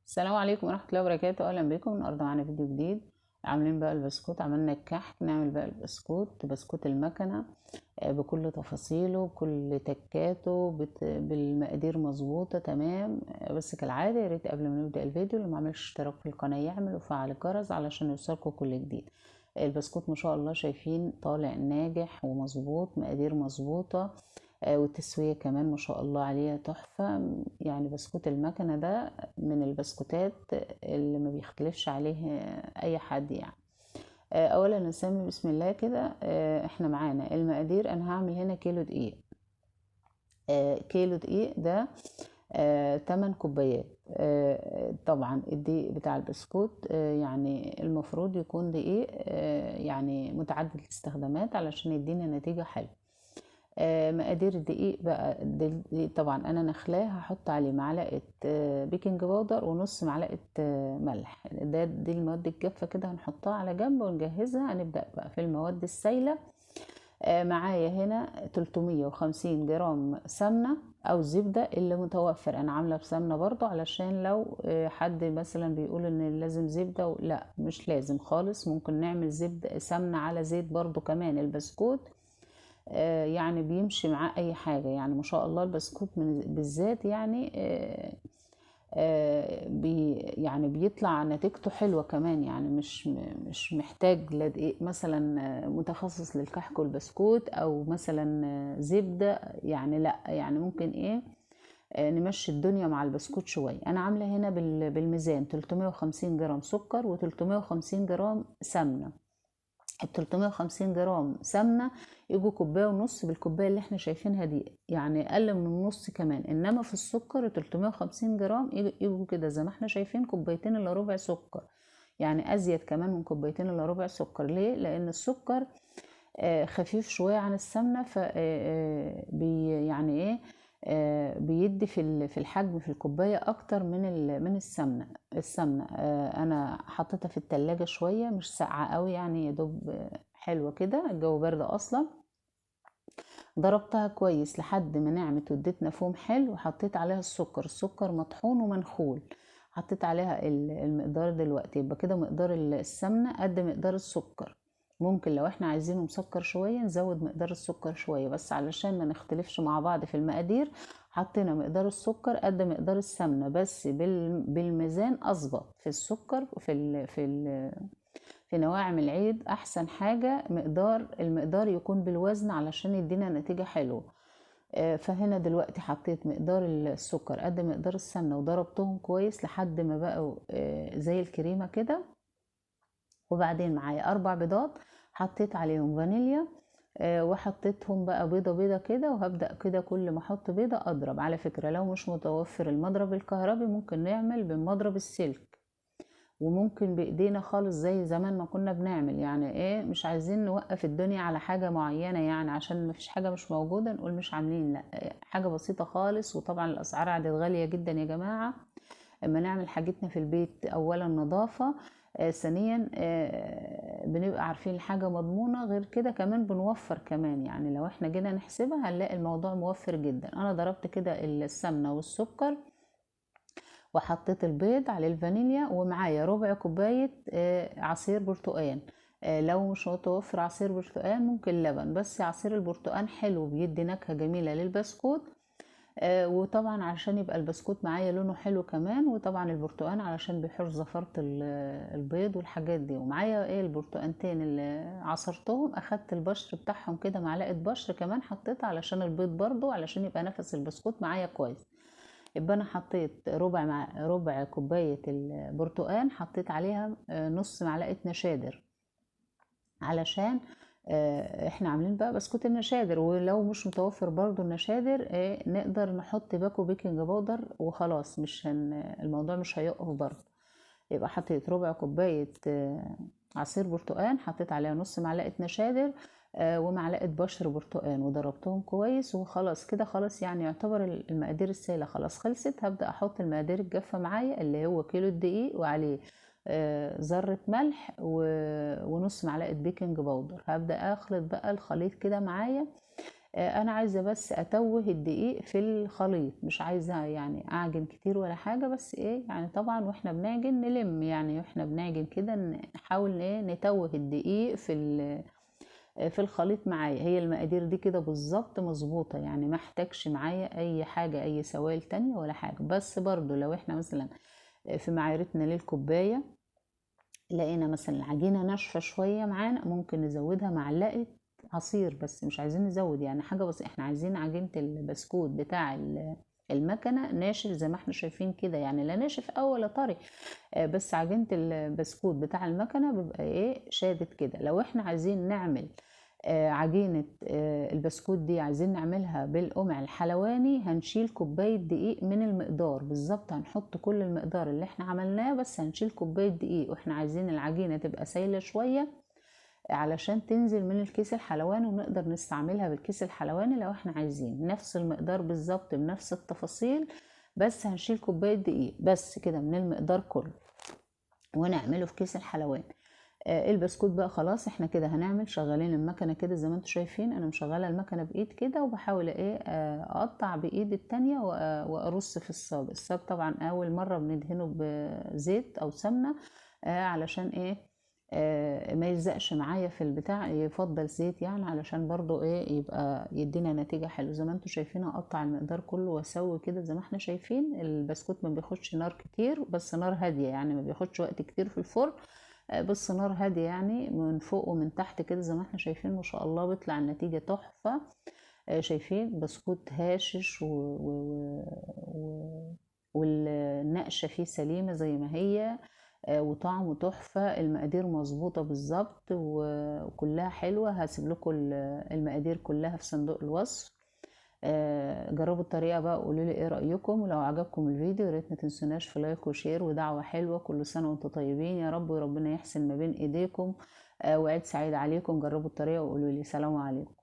السلام عليكم ورحمة الله وبركاته. أهلا بكم. النهاردة معانا فيديو جديد. عاملين بقى البسكوت، عملنا الكحك. نعمل بقى بسكوت المكنة، بكل تفاصيله بكل تكاته بالمقادير مظبوطة تمام. بس كالعادة يا ريت قبل ما نبدأ الفيديو اللي معملش اشتراك في القناة يعمل وفعل الجرس علشان يوصلكوا كل جديد. البسكوت ما شاء الله شايفين طالع ناجح ومظبوط، مقادير مظبوطة. والتسوية كمان ما شاء الله عليها تحفة. يعني بسكوت المكنة ده من البسكوتات اللي ما بيختلفش عليه اي حد يعني. اولا نسمي بسم الله كده. احنا معانا المقادير. انا هعمل هنا كيلو دقيق. كيلو دقيق ده 8 كوبايات. طبعا الدقيق بتاع البسكوت يعني المفروض يكون دقيق يعني متعدد الاستخدامات علشان يدينا نتيجة حلوة. مقادير الدقيق بقى طبعا انا نخلاه، هحط عليه معلقه بيكنج باودر ونص معلقه ملح. دي المواد الجافه كده هنحطها على جنب ونجهزها. هنبدا بقى في المواد السائله. معايا هنا 350 جرام سمنه او زبده اللي متوفر. انا عامله بسمنه برضو علشان لو حد مثلا بيقول ان لازم زبده، لا مش لازم خالص. ممكن نعمل زبده سمنه على زيت برضو كمان. البسكوت يعني بيمشي معاه اي حاجة. يعني ما شاء الله البسكوت بالذات يعني يعني بيطلع نتيجته حلوة كمان. يعني مش محتاج لا دقيق مثلا متخصص للكحك والبسكوت او مثلا زبدة. يعني لا، يعني ممكن ايه نمشي الدنيا مع البسكوت شوية. انا عاملة هنا بالميزان 350 جرام سكر و350 جرام سمنة. ال 350 جرام سمنة يجوا كوباية ونص بالكوباية اللي احنا شايفينها دي، يعني أقل من النص كمان. إنما في السكر 350 جرام يجوا كده زي ما احنا شايفين كوبايتين إلا ربع سكر. يعني أزيد كمان من كوبايتين إلا ربع سكر. ليه؟ لأن السكر خفيف شوية عن السمنة. ف يعني ايه بيدي في الحجم في الكوباية اكتر من السمنة. انا حطيتها في التلاجة شوية، مش ساقعة قوي يعني، يا دوب حلوة كده. الجو برد اصلا. ضربتها كويس لحد ما نعمت وادتنا فوم حلو. وحطيت عليها السكر مطحون ومنخول. حطيت عليها المقدار دلوقتي. يبقى كده مقدار السمنة قد مقدار السكر. ممكن لو احنا عايزينه مسكر شوية نزود مقدار السكر شوية، بس علشان ما نختلفش مع بعض في المقادير حطينا مقدار السكر قد مقدار السمنة. بس بالميزان اظبط في السكر. في نواعم العيد احسن حاجة المقدار يكون بالوزن علشان يدينا نتيجة حلوة. فهنا دلوقتي حطيت مقدار السكر قد مقدار السمنة وضربتهم كويس لحد ما بقوا زي الكريمة كده. وبعدين معايا 4 بيضات حطيت عليهم فانيليا. وحطيتهم بقى بيضة بيضة كده. وهبدأ كده كل ما احط بيضة اضرب. على فكرة لو مش متوفر المضرب الكهربي ممكن نعمل بمضرب السلك، وممكن بايدينا خالص زي زمان ما كنا بنعمل. يعني ايه، مش عايزين نوقف الدنيا على حاجة معينة يعني عشان مفيش حاجة مش موجودة نقول مش عاملين. لا، حاجة بسيطة خالص. وطبعا الاسعار عادت غالية جدا يا جماعة. اما نعمل حاجتنا في البيت اولا نظافة، ثانيا بنبقى عارفين الحاجة مضمونة. غير كده كمان بنوفر كمان. يعني لو احنا جينا نحسبها هنلاقي الموضوع موفر جدا. انا ضربت كده السمنة والسكر وحطيت البيض على الفانيليا ومعايا ربع كوباية عصير برتقان. لو مش متوفر عصير برتقان ممكن لبن، بس عصير البرتقان حلو بيدي نكهة جميلة للبسكوت. وطبعا عشان يبقى البسكوت معايا لونه حلو كمان. وطبعا البرتقان علشان بيحر زفرة البيض والحاجات دي. ومعايا ايه البرتقانتين اللي عصرتهم، اخدت البشر بتاعهم كده معلقة بشر كمان حطيتها علشان البيض برضو علشان يبقى نفس البسكوت معايا كويس. يبقى انا حطيت ربع كوباية البرتقان، حطيت عليها نص معلقة نشادر علشان احنا عاملين بقى بسكوت النشادر. ولو مش متوفر برضو النشادر نقدر نحط باكو بيكنج باودر وخلاص. مش الموضوع مش هيقف برضو. يبقى حطيت ربع كوباية عصير برتقان، حطيت عليها نص معلقة نشادر ومعلقة بشر برتقان وضربتهم كويس. وخلاص كده خلاص يعني يعتبر المقادير السائلة خلاص خلصت. هبدأ احط المقادير الجافة معايا اللي هو كيلو الدقيق وعليه ذرة ملح ونص معلقة بيكنج باودر. هبدأ اخلط بقى الخليط كده معايا انا عايزة بس اتوه الدقيق في الخليط، مش عايزة يعني اعجن كتير ولا حاجة، بس ايه يعني طبعا واحنا بنعجن نلم، يعني واحنا بنعجن كده نحاول ايه نتوه الدقيق في الخليط معايا. هي المقادير دي كده بالظبط مظبوطة، يعني ما احتاجش معايا اي حاجة، اي سوائل تانية ولا حاجة. بس برضو لو احنا مثلا في معايرتنا للكوباية لقينا مثلا العجينة ناشفة شوية معانا، ممكن نزودها معلقة عصير، بس مش عايزين نزود يعني حاجة، بس احنا عايزين عجينة البسكوت بتاع المكنة ناشف زي ما احنا شايفين كده، يعني لا ناشف أوي ولا طري. بس عجينة البسكوت بتاع المكنة بيبقى ايه شادت كده. لو احنا عايزين نعمل عجينة البسكوت دي، عايزين نعملها بالقمع الحلواني، هنشيل كوباية دقيق من المقدار بالظبط، هنحط كل المقدار اللي احنا عملناه، بس هنشيل كوباية دقيق، واحنا عايزين العجينة تبقى سايلة شوية علشان تنزل من الكيس الحلواني، ونقدر نستعملها بالكيس الحلواني لو احنا عايزين نفس المقدار بالظبط بنفس التفاصيل. بس هنشيل كوباية دقيق بس كده من المقدار كله ونعمله في كيس الحلواني. البسكوت بقى خلاص احنا كده هنعمل شغالين المكنة كده زي ما انتم شايفين، انا مشغلة المكنة بايد كده، وبحاول ايه اقطع بايد التانية وارص في الصاج. الصاج طبعا اول مرة بندهنه بزيت او سمنة علشان ايه ما يلزقش معايا في البتاع، يفضل زيت يعني علشان برضو ايه يبقى يدينا نتيجة حلوة. زي ما انتم شايفين اقطع المقدار كله واسوي كده زي ما احنا شايفين. البسكوت ما بياخدش نار كتير، بس نار هادية، يعني ما بياخدش وقت كتير في الفرن، بس نار هادية يعني من فوق ومن تحت كده زي ما احنا شايفين. ما شاء الله بيطلع النتيجة تحفة. شايفين بسكوت هاشش والنقشة فيه سليمة زي ما هي، وطعمه تحفة. المقادير مظبوطة بالظبط وكلها حلوة. هسيب لكم المقادير كلها في صندوق الوصف. جربوا الطريقة بقى وقولوا لي ايه رأيكم، ولو عجبكم الفيديو ياريت ما تنسوناش في لايك وشير ودعوة حلوة. كل سنة وانتم طيبين يا رب، وربنا يحسن ما بين ايديكم، وعيد سعيد عليكم. جربوا الطريقة وقولوا لي. سلام عليكم.